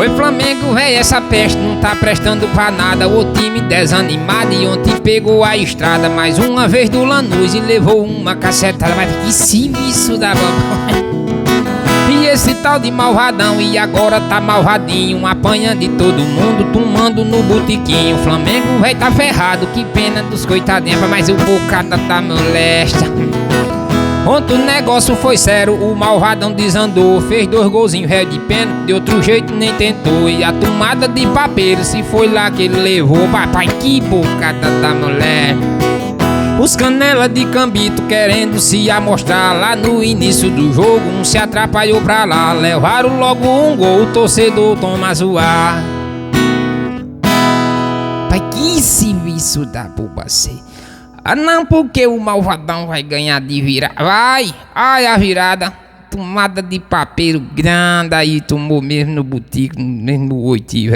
Oi Flamengo, véi, essa peste não tá prestando pra nada. O time desanimado e ontem pegou a estrada mais uma vez do Lanús e levou uma cacetada. Mas que serviço da bola. E esse tal de malvadão e agora tá malvadinho, apanhando de todo mundo, tomando no botiquinho. Flamengo, véi, tá ferrado, que pena dos coitadinhos, mas o bocada tá molesta. Ontem o negócio foi sério, o malvadão desandou, fez 2 golzinhos ré de pênalti, de outro jeito nem tentou. E a tomada de papeiro, se foi lá que ele levou, papai, que bocada da mulher. Os canela de cambito querendo se amostrar lá no início do jogo, um se atrapalhou pra lá, levaram logo um gol, o torcedor toma zoar. Pai, que serviço da bobacê. Ah não, porque o malvadão vai ganhar de virada. Vai, ai a virada. Tomada de papeiro grande aí, tomou mesmo no botico, mesmo no oitinho, velho.